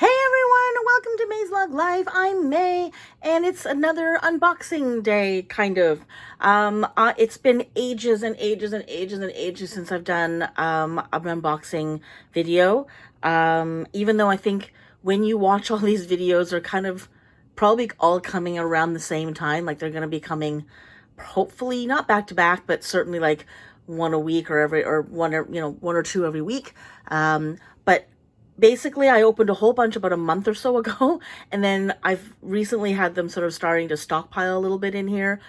Hey everyone, welcome to May's Lug Life. I'm May, and it's another unboxing day, kind of. It's been ages and ages and ages and ages since I've done an unboxing video. Even though I think when you watch all these videos, they're kind of probably all coming around the same time. Like they're going to be coming, hopefully not back to back, but certainly like one a week or one or two every week. But basically I opened a whole bunch about a month or so ago, and then I've recently had them sort of starting to stockpile a little bit in here.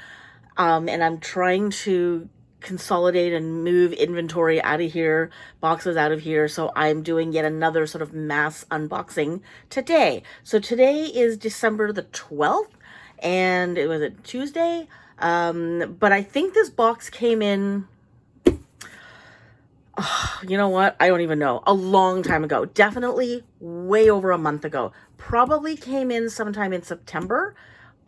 And I'm trying to consolidate and move inventory out of here, boxes out of here. So I'm doing yet another sort of mass unboxing today. So today is December the 12th, and it was a Tuesday. But I think this box came in, you know what? I don't even know. A long time ago. Definitely way over a month ago. Probably came in sometime in September.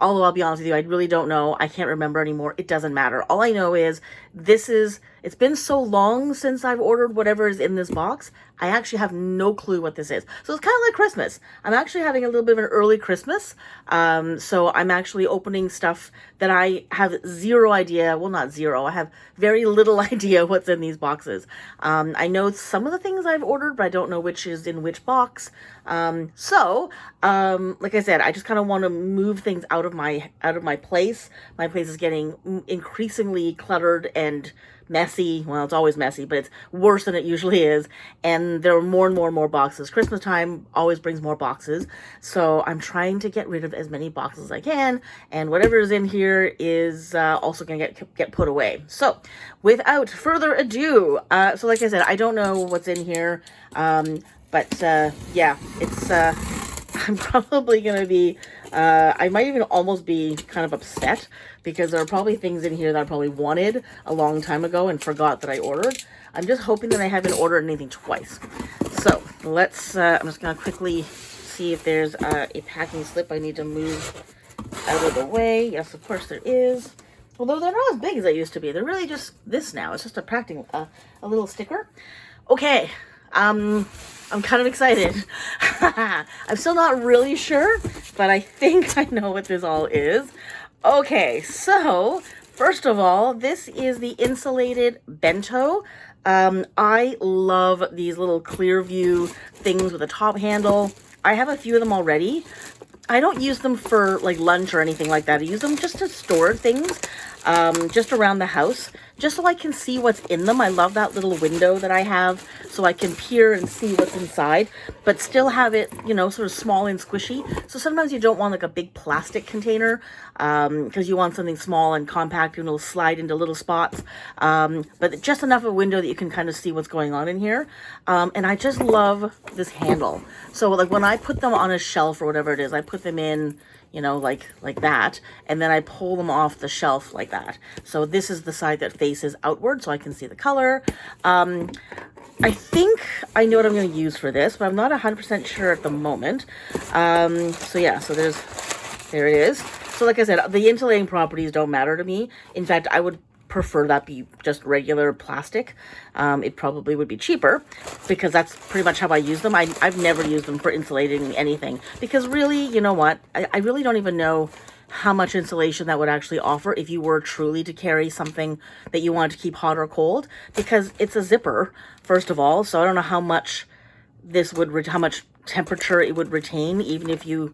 Although I'll be honest with you, I really don't know. I can't remember anymore. It doesn't matter. All I know is it's been so long since I've ordered whatever is in this box. I actually have no clue what this is. So it's kind of like Christmas. I'm actually having a little bit of an early Christmas. So I'm actually opening stuff that I have zero idea. Well, not zero. I have very little idea what's in these boxes. I know some of the things I've ordered, but I don't know which is in which box. Like I said, I just kind of want to move things out of my place. My place is getting increasingly cluttered and messy. Well, it's always messy, but it's worse than it usually is. And there are more and more boxes. Christmas time always brings more boxes. So I'm trying to get rid of as many boxes as I can. And whatever is in here is also going to get put away. So without further ado, so like I said, I don't know what's in here. Yeah, it's, I'm probably going to be, I might even almost be kind of upset because there are probably things in here that I probably wanted a long time ago and forgot that I ordered. I'm just hoping that I haven't ordered anything twice. So let's, I'm just going to quickly see if there's a packing slip I need to move out of the way. Yes, of course there is. Although they're not as big as they used to be. They're really just this now. It's just a little sticker. Okay. I'm kind of excited. I'm still not really sure, but I think I know what this all is. Okay, so first of all, this is the insulated bento. I love these little clear view things with a top handle. I have a few of them already. I don't use them for like lunch or anything like that. I use them just to store things, just around the house, just so I can see what's in them. I love that little window that I have so I can peer and see what's inside, but still have it, you know, sort of small and squishy. So sometimes you don't want like a big plastic container, because you want something small and compact and it'll slide into little spots. But just enough of a window that you can kind of see what's going on in here. And I just love this handle. So like when I put them on a shelf or whatever it is, I put them in, you know, like that, and then I pull them off the shelf like that. So this is the side that faces outward, so I can see the color. I think I know what I'm going to use for this, but I'm not 100% sure at the moment. So yeah, so there it is. So like I said, the insulating properties don't matter to me. In fact, I would prefer that be just regular plastic. It probably would be cheaper because that's pretty much how I use them. I've never used them for insulating anything because really, you know what? I really don't even know how much insulation that would actually offer if you were truly to carry something that you wanted to keep hot or cold, because it's a zipper, first of all. So I don't know how much how much temperature it would retain, even if you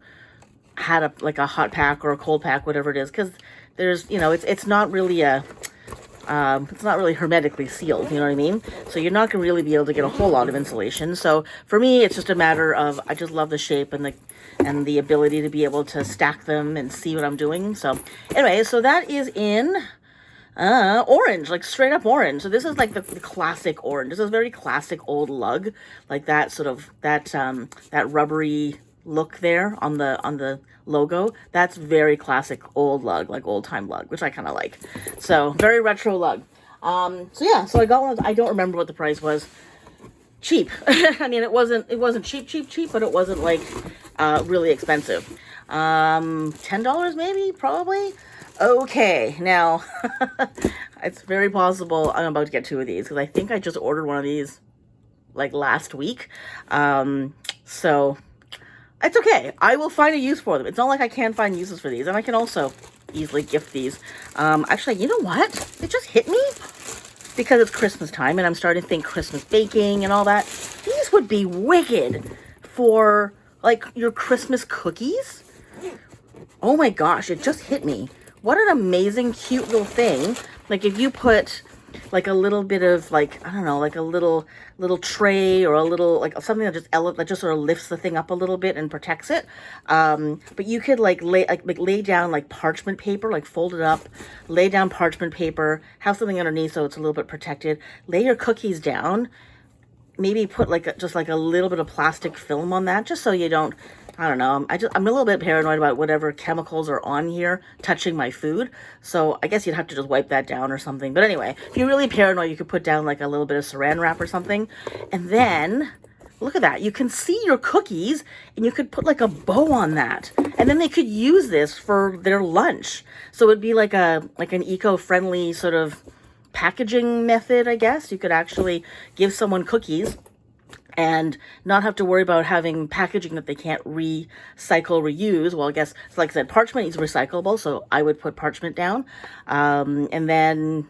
had a hot pack or a cold pack, whatever it is, because there's, you know, it's not really it's not really hermetically sealed, you know what I mean? So you're not going to really be able to get a whole lot of insulation. So for me, it's just a matter of, I just love the shape and the ability to be able to stack them and see what I'm doing. So anyway, so that is in orange, like straight up orange. So this is like the classic orange. This is very classic old lug, like that sort of, that rubbery look there on the logo. That's very classic old lug, like old time lug, which I kind of like. So very retro lug. So yeah, so I got one. I don't remember what the price was. Cheap. I mean, it wasn't cheap, but it wasn't like really expensive. $10 maybe, probably. Okay, now it's very possible I'm about to get two of these because I think I just ordered one of these like last week. So It's okay. I will find a use for them. It's not like I can't find uses for these. And I can also easily gift these. Actually, you know what? It just hit me because it's Christmas time and I'm starting to think Christmas baking and all that. These would be wicked for like your Christmas cookies. Oh my gosh, it just hit me. What an amazing, cute little thing. Like if you put like a little bit of like, I don't know, like a little tray or a little, like something that just sort of lifts the thing up a little bit and protects it. But you could like lay down like parchment paper, like fold it up, lay down parchment paper, have something underneath so it's a little bit protected. Lay your cookies down. Maybe put like just like a little bit of plastic film on that, just so you don't, I don't know. I'm a little bit paranoid about whatever chemicals are on here touching my food. So I guess you'd have to just wipe that down or something. But anyway, if you're really paranoid, you could put down like a little bit of saran wrap or something. And then look at that. You can see your cookies and you could put like a bow on that. And then they could use this for their lunch. So it'd be like an eco-friendly sort of packaging method, I guess. You could actually give someone cookies and not have to worry about having packaging that they can't recycle, reuse. Well, I guess, like I said, parchment is recyclable, so I would put parchment down. And then,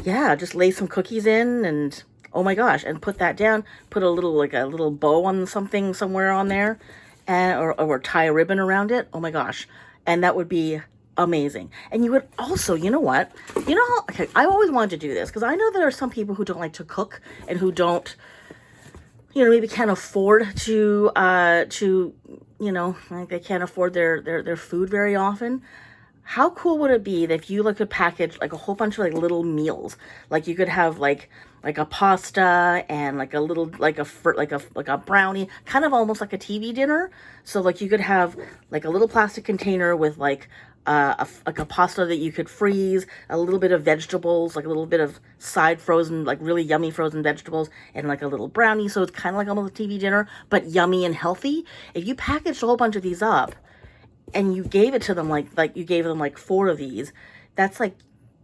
yeah, just lay some cookies in and, oh my gosh, and put that down. Put a little bow on something somewhere on there, and or tie a ribbon around it. Oh my gosh. And that would be amazing. And you would also, you know what? Okay, I always wanted to do this because I know there are some people who don't like to cook and who don't, maybe can't afford to, like they can't afford their food very often. How cool would it be that if you could package like a whole bunch of like little meals? Like you could have like a pasta and like a little, like a brownie, kind of almost like a TV dinner. So like you could have like a little plastic container with like a pasta that you could freeze, a little bit of vegetables, like a little bit of side frozen, like really yummy frozen vegetables, and like a little brownie. So it's kind of like almost a TV dinner, but yummy and healthy. If you packaged a whole bunch of these up and you gave it to them, like you gave them like 4 of these, that's like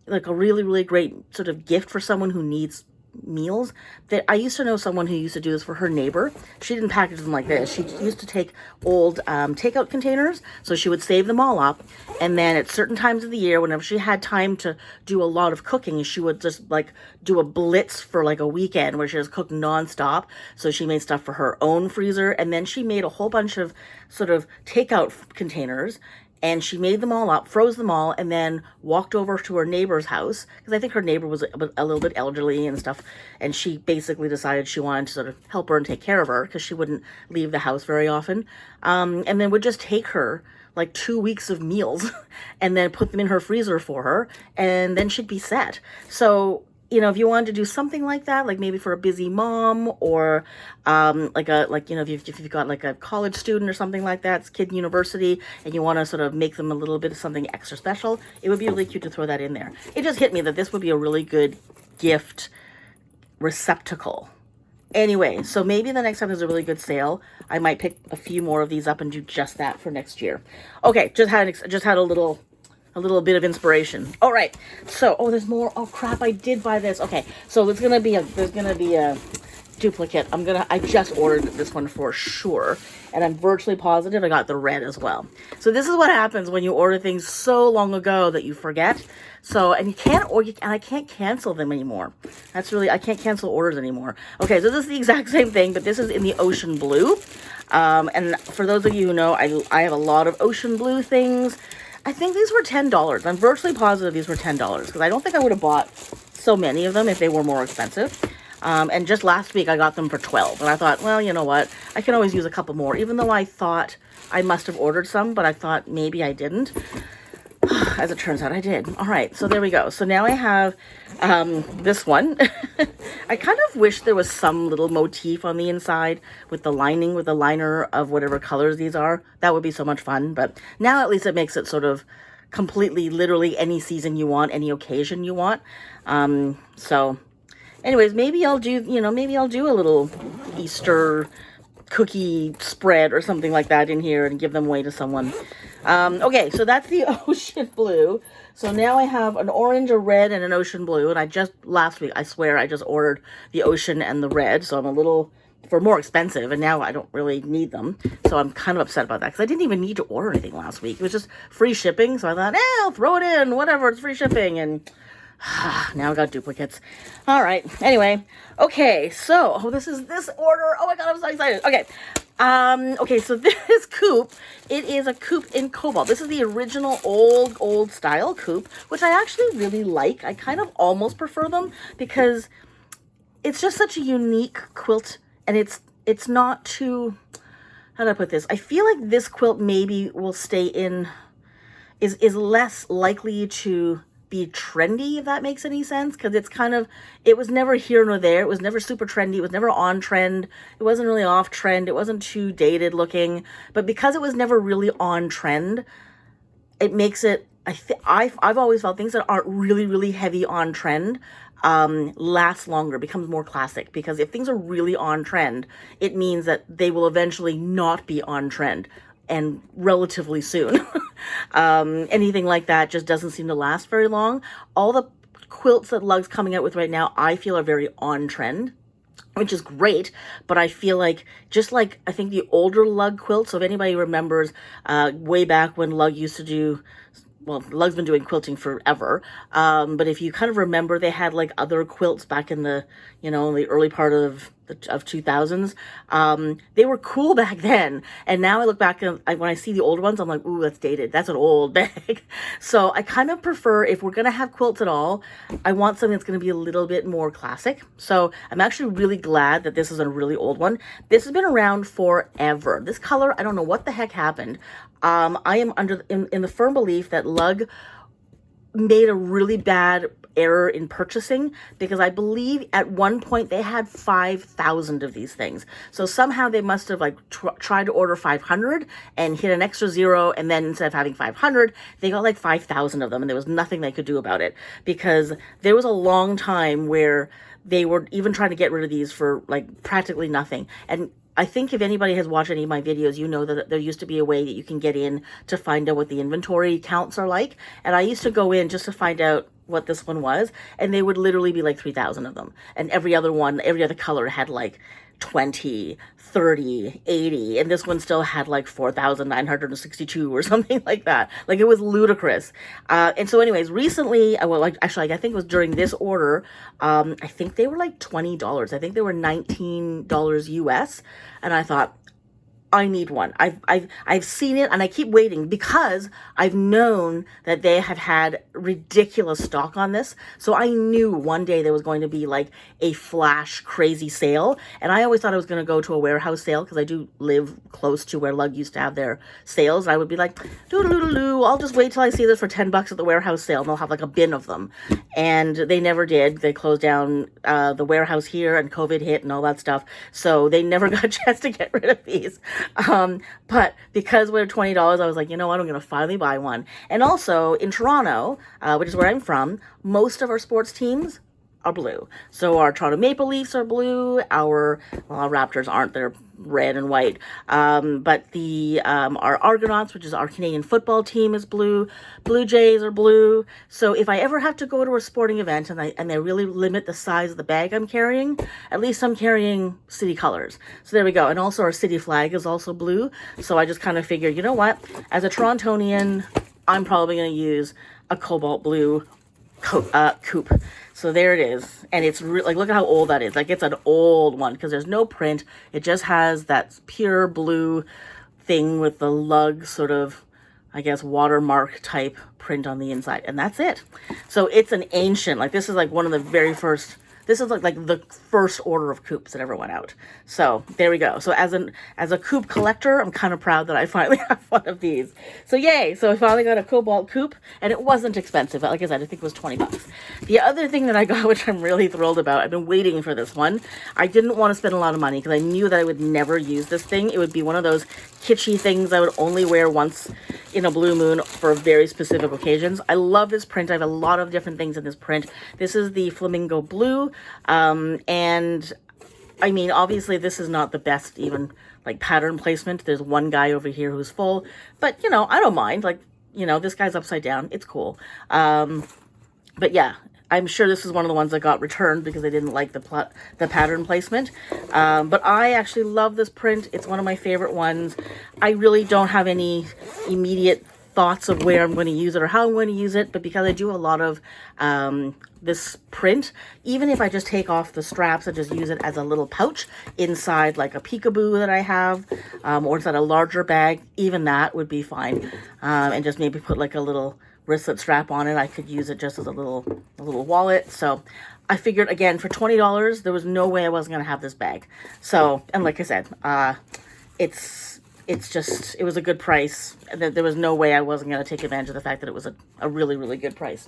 a really, really great sort of gift for someone who needs meals. That I used to know someone who used to do this for her neighbor. She didn't package them like this. She used to take old takeout containers, so she would save them all up, and then at certain times of the year, whenever she had time to do a lot of cooking, she would just like do a blitz for like a weekend where she just cooked nonstop. So she made stuff for her own freezer, and then she made a whole bunch of sort of takeout containers. And she made them all up, froze them all, and then walked over to her neighbor's house, because I think her neighbor was a little bit elderly and stuff, and she basically decided she wanted to sort of help her and take care of her, because she wouldn't leave the house very often, and then would just take her like 2 weeks of meals and then put them in her freezer for her, and then she'd be set. So, if you wanted to do something like that, like maybe for a busy mom, or if you've got like a college student or something like that, it's kid university, and you want to sort of make them a little bit of something extra special, it would be really cute to throw that in there. It just hit me that this would be a really good gift receptacle. Anyway, so maybe the next time there's a really good sale, I might pick a few more of these up and do just that for next year. Okay, just had a little bit of inspiration. All right. So, there's more. Oh crap, I did buy this. Okay. So there's going to be a duplicate. I just ordered this one for sure. And I'm virtually positive I got the red as well. So this is what happens when you order things so long ago that you forget. So, and I can't cancel them anymore. I can't cancel orders anymore. Okay. So this is the exact same thing, but this is in the ocean blue. And for those of you who know, I have a lot of ocean blue things. I think these were $10. I'm virtually positive these were $10 because I don't think I would have bought so many of them if they were more expensive. And just last week I got them for $12. And I thought, well, you know what? I can always use a couple more, even though I thought I must have ordered some, but I thought maybe I didn't. As it turns out, I did. All right, so there we go. So now I have this one. I kind of wish there was some little motif on the inside with the liner of whatever colors these are. That would be so much fun. But now at least it makes it sort of completely, literally any season you want, any occasion you want. So anyways, maybe I'll do a little Easter cookie spread or something like that in here and give them away to someone. Okay, so that's the ocean blue. So now I have an orange, a red, and an ocean blue. And last week, I swear, I just ordered the ocean and the red. So I'm a little for more expensive, and now I don't really need them. So I'm kind of upset about that because I didn't even need to order anything last week. It was just free shipping. So I thought, I'll throw it in, whatever, it's free shipping. And now I got duplicates. All right. Anyway. Okay. So, this is this order. Oh my God, I'm so excited. Okay. Okay, so this coupe, it is a coupe in cobalt. This is the original old style coupe, which I actually really like. I kind of almost prefer them because it's just such a unique quilt, and it's not too, how do I put this? I feel like this quilt maybe will stay in, is less likely to be trendy, if that makes any sense, because it's kind of, it was never here nor there. It was never super trendy. It was never on trend. It wasn't really off trend. It wasn't too dated looking, but because it was never really on trend, it makes it, I've always felt things that aren't really heavy on trend last longer, becomes more classic, because if things are really on trend, it means that they will eventually not be on trend, and relatively soon. Anything like that just doesn't seem to last very long. All the quilts that Lug's coming out with right now, I feel are very on trend, which is great, but I feel like, just like I think the older Lug quilts, so if anybody remembers way back when Lug used to do, well, Lug's been doing quilting forever, but if you kind of remember, they had like other quilts back in the, the early part of 2000s. They were cool back then, and now I look back and when I see the older ones, I'm like, ooh, that's dated. That's an old bag. So I kind of prefer, if we're gonna have quilts at all, I want something that's gonna be a little bit more classic. So I'm actually really glad that this is a really old one. This has been around forever. This color, I don't know what the heck happened. I am in the firm belief that Lug made a really bad error in purchasing, because I believe at one point they had 5,000 of these things. So somehow they must have like tried to order 500 and hit an extra zero, and then instead of having 500, they got like 5,000 of them, and there was nothing they could do about it, because there was a long time where they were even trying to get rid of these for like practically nothing. And I think if anybody has watched any of my videos, you know that there used to be a way that you can get in to find out what the inventory counts are like. And I used to go in just to find out what this one was, and they would literally be like 3,000 of them. And every other color had like 20, 30, 80, and this one still had like 4,962 or something like that. Like, it was ludicrous. And so anyways, recently, actually, I think it was during this order, I think they were like $20. I think they were $19 US. And I thought, I need one. I've seen it, and I keep waiting because I've known that they have had ridiculous stock on this. So I knew one day there was going to be like a flash crazy sale, and I always thought I was going to go to a warehouse sale, because I do live close to where Lug used to have their sales. I would be like, doo-doo-doo-doo, I'll just wait till I see this for $10 at the warehouse sale, and they'll have like a bin of them. And they never did. They closed down the warehouse here, and COVID hit and all that stuff. So they never got a chance to get rid of these. But because we're $20, I was like, you know what, I'm going to finally buy one. And also in Toronto, which is where I'm from, most of our sports teams are blue. So our Toronto Maple Leafs are blue. Our Raptors aren't. They're red and white. But our Argonauts, which is our Canadian football team, is blue. Blue Jays are blue. So if I ever have to go to a sporting event and they really limit the size of the bag I'm carrying, at least I'm carrying city colors. So there we go. And also our city flag is also blue. So I just kind of figured, you know what? As a Torontonian, I'm probably going to use a cobalt blue coupe. So there it is, and it's like, look at how old that is. Like, it's an old one because there's no print. It just has that pure blue thing with the Lug sort of, I guess, watermark type print on the inside, and that's it. So it's an ancient, like, this is like one of the very first. This is like the first order of coupes that ever went out. So there we go. So as a coupe collector, I'm kind of proud that I finally have one of these. So yay. So I finally got a cobalt coupe, and it wasn't expensive. Like I said, I think it was $20. The other thing that I got, which I'm really thrilled about, I've been waiting for this one. I didn't want to spend a lot of money because I knew that I would never use this thing. It would be one of those kitschy things I would only wear once in a blue moon for very specific occasions. I love this print. I have a lot of different things in this print. This is the flamingo blue. And I mean, obviously this is not the best even like pattern placement. There's one guy over here who's full, but I don't mind. Like, this guy's upside down. It's cool. But yeah, I'm sure this is one of the ones that got returned because they didn't like the pattern placement. But I actually love this print. It's one of my favorite ones. I really don't have any immediate thoughts of where I'm going to use it or how I'm going to use it, but because I do a lot of this print, even if I just take off the straps and just use it as a little pouch inside like a peekaboo that I have, or inside a larger bag, even that would be fine. And just maybe put like a little wristlet strap on it. I could use it just as a little wallet. So I figured, again, for $20, there was no way I wasn't going to have this bag. So, and like I said, it was a good price. There was no way I wasn't going to take advantage of the fact that it was a really, really good price.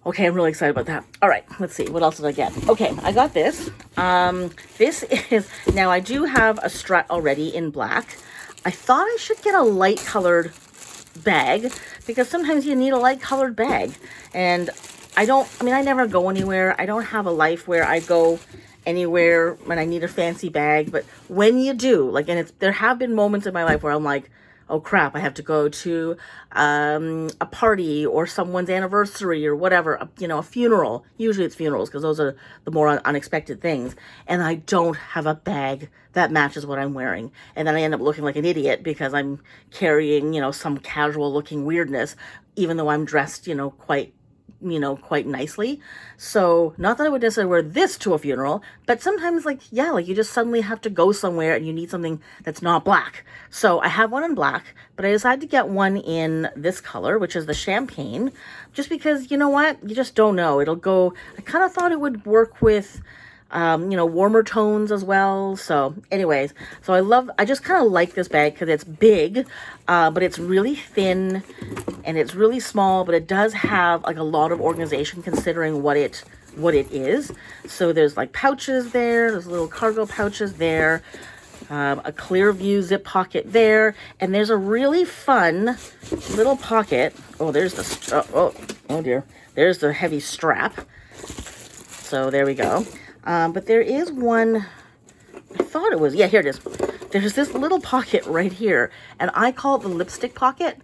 Okay, I'm really excited about that. All right, let's see. What else did I get? Okay, I got this. This is, now I do have a strut already in black. I thought I should get a light colored bag because sometimes you need a light colored bag. And I never go anywhere. I don't have a life where I go anywhere when I need a fancy bag, but when you do, like, and there have been moments in my life where I'm like, oh crap, I have to go to a party or someone's anniversary or whatever, a funeral. Usually it's funerals because those are the more unexpected things. And I don't have a bag that matches what I'm wearing. And then I end up looking like an idiot because I'm carrying, some casual looking weirdness, even though I'm dressed, quite nicely. So not that I would necessarily wear this to a funeral, but sometimes you just suddenly have to go somewhere and you need something that's not black. So I have one in black, but I decided to get one in this color, which is the champagne, just because, you know what, you just don't know. I kind of thought it would work with warmer tones as well. So anyways, I just kind of like this bag because it's big, but it's really thin and it's really small, but it does have like a lot of organization considering what it is. So there's like pouches there's little cargo pouches there, a clear view zip pocket there, and there's a really fun little pocket. Oh, there's oh dear. There's the heavy strap. So there we go. But there is one, I thought it was, yeah, here it is. There's this little pocket right here, and I call it the lipstick pocket.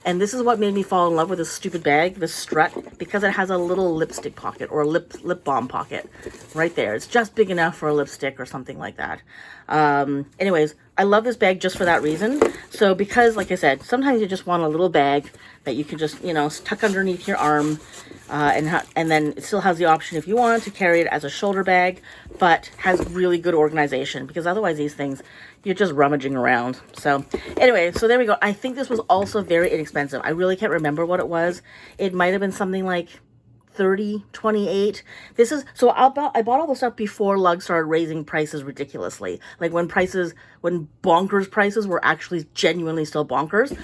And this is what made me fall in love with this stupid bag, this strut, because it has a little lipstick pocket or a lip balm pocket right there. It's just big enough for a lipstick or something like that. Anyways, I love this bag just for that reason. So because, like I said, sometimes you just want a little bag that you can just, tuck underneath your arm, and then it still has the option if you want to carry it as a shoulder bag, but has really good organization, because otherwise these things, you're just rummaging around. So anyway, so there we go. I think this was also very inexpensive. I really can't remember what it was. It might have been something like 30, 28. So I bought all the stuff before Lug started raising prices ridiculously. Like when bonkers prices were actually genuinely still bonkers.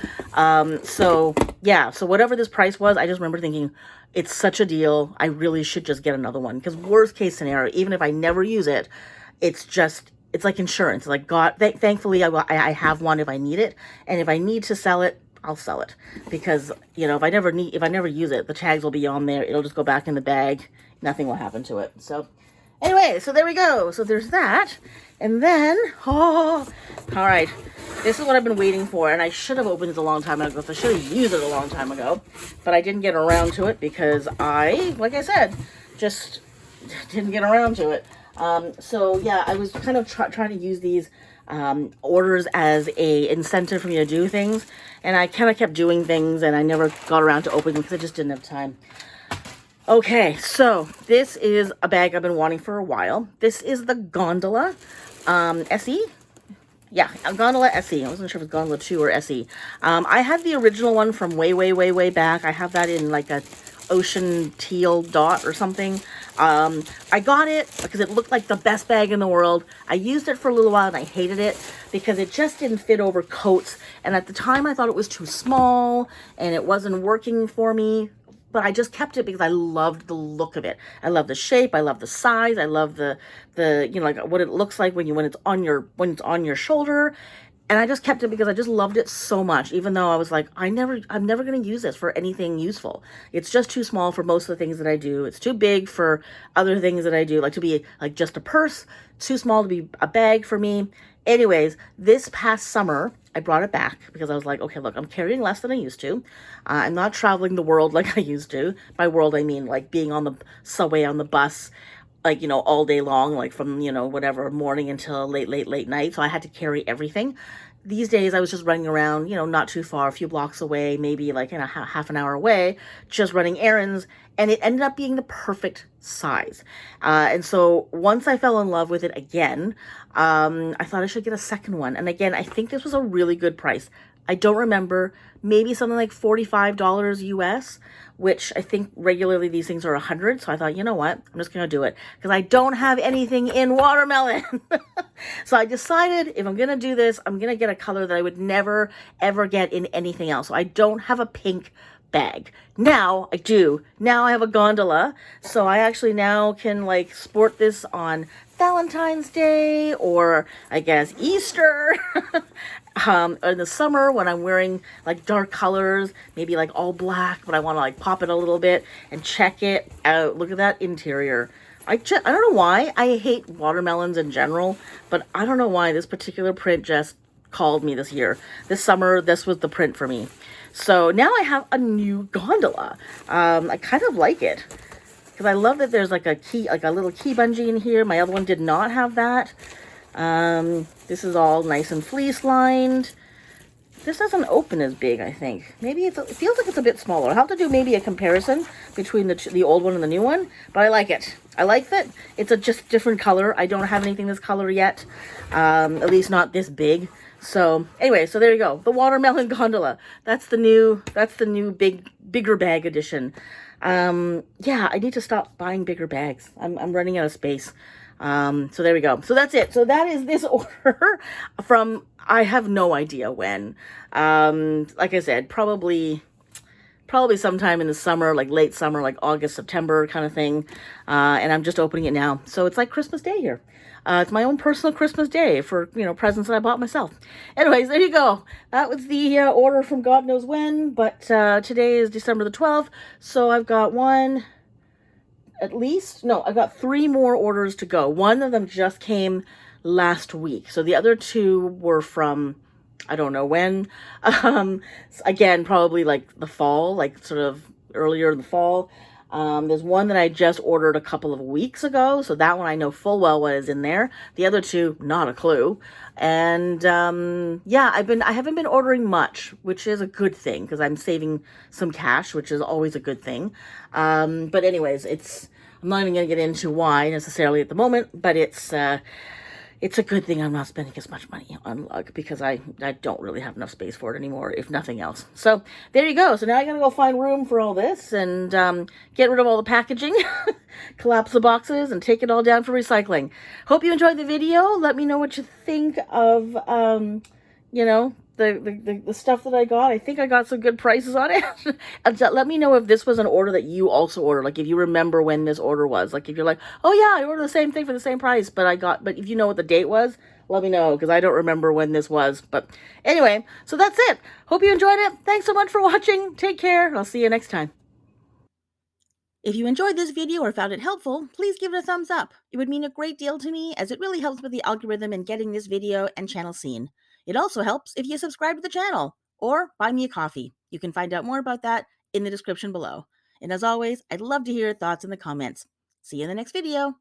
So yeah, so whatever this price was, I just remember thinking, it's such a deal. I really should just get another one, because worst case scenario, even if I never use it, it's like insurance. Like, God, thankfully I have one if I need it. And if I need to sell it, I'll sell it, because, if I never use it, the tags will be on there. It'll just go back in the bag. Nothing will happen to it. So anyway, so there we go. So there's that. And then, all right, this is what I've been waiting for. And I should have opened it a long time ago. So I should have used it a long time ago, but I didn't get around to it because like I said, just didn't get around to it. So yeah, I was kind of trying to use these orders as a incentive for me to do things, and I kind of kept doing things, and I never got around to opening them because I just didn't have time. Okay, so this is a bag I've been wanting for a while. This is the Gondola SE. Yeah, a Gondola SE. I wasn't sure if it's Gondola 2 or SE. I had the original one from way back. I have that in like a ocean teal dot or something. I got it because it looked like the best bag in the world. I used it for a little while and I hated it because it just didn't fit over coats. And at the time I thought it was too small and it wasn't working for me. But I just kept it because I loved the look of it. I love the shape. I love the size. I love the like what it looks like when it's on your shoulder. And I just kept it because I just loved it so much, even though I was like, I'm never going to use this for anything useful. It's just too small for most of the things that I do. It's too big for other things that I do, like to be like just a purse, too small to be a bag for me. Anyways, this past summer, I brought it back because I was like, okay, look, I'm carrying less than I used to. I'm not traveling the world like I used to. By world, I mean like being on the subway, on the bus, like, all day long, like from, whatever, morning until late night. So I had to carry everything. These days I was just running around, not too far, a few blocks away, maybe like half an hour away, just running errands. And it ended up being the perfect size. And so once I fell in love with it again, I thought I should get a second one. And again, I think this was a really good price. I don't remember, maybe something like $45 US, which I think regularly these things are 100. So I thought, you know what, I'm just going to do it because I don't have anything in watermelon. So I decided if I'm going to do this, I'm going to get a color that I would never, ever get in anything else. So I don't have a pink bag. Now I do. Now I have a gondola. So I actually now can like sport this on Valentine's Day or I guess Easter. In the summer when I'm wearing like dark colors, maybe like all black, but I want to like pop it a little bit and check it out. Look at that interior. I don't know why. I hate watermelons in general, but I don't know why this particular print just called me this year. This summer, this was the print for me. So now I have a new gondola. I kind of like it because I love that there's like a key, like a little key bungee in here. My other one did not have that. This is all nice and fleece lined. This doesn't open as big, I think. Maybe it feels like it's a bit smaller. I'll have to do maybe a comparison between the old one and the new one, but I like it. I like that it's a just different color. I don't have anything this color yet, at least not this big. So anyway, so there you go. The watermelon gondola. That's the new bigger bag edition. Yeah, I need to stop buying bigger bags. I'm running out of space. So there we go. So that's it. So that is this order from, I have no idea when. Like I said, probably sometime in the summer, like late summer, like August, September kind of thing. And I'm just opening it now. So it's like Christmas Day here. It's my own personal Christmas Day for, presents that I bought myself. Anyways, there you go. That was the order from God knows when, but today is December the 12th. So I've got I've got 3 more orders to go. One of them just came last week. So the other 2 were from, I don't know when. Again, probably like the fall, like sort of earlier in the fall. There's one that I just ordered a couple of weeks ago. So that one I know full well what is in there. The other 2, not a clue. And yeah, I haven't been ordering much, which is a good thing because I'm saving some cash, which is always a good thing. But anyways, I'm not even going to get into why necessarily at the moment, but it's a good thing I'm not spending as much money on lug because I don't really have enough space for it anymore, if nothing else. So there you go. So now I got to go find room for all this and get rid of all the packaging, collapse the boxes, and take it all down for recycling. Hope you enjoyed the video. Let me know what you think of, the stuff that I got. I think I got some good prices on it. Let me know if this was an order that you also ordered. Like if you remember when this order was. Like if you're like, oh yeah, I ordered the same thing for the same price, but if you know what the date was, let me know because I don't remember when this was. But anyway, so that's it. Hope you enjoyed it. Thanks so much for watching. Take care. I'll see you next time. If you enjoyed this video or found it helpful, please give it a thumbs up. It would mean a great deal to me as it really helps with the algorithm in getting this video and channel seen. It also helps if you subscribe to the channel or buy me a coffee. You can find out more about that in the description below. And as always, I'd love to hear your thoughts in the comments. See you in the next video.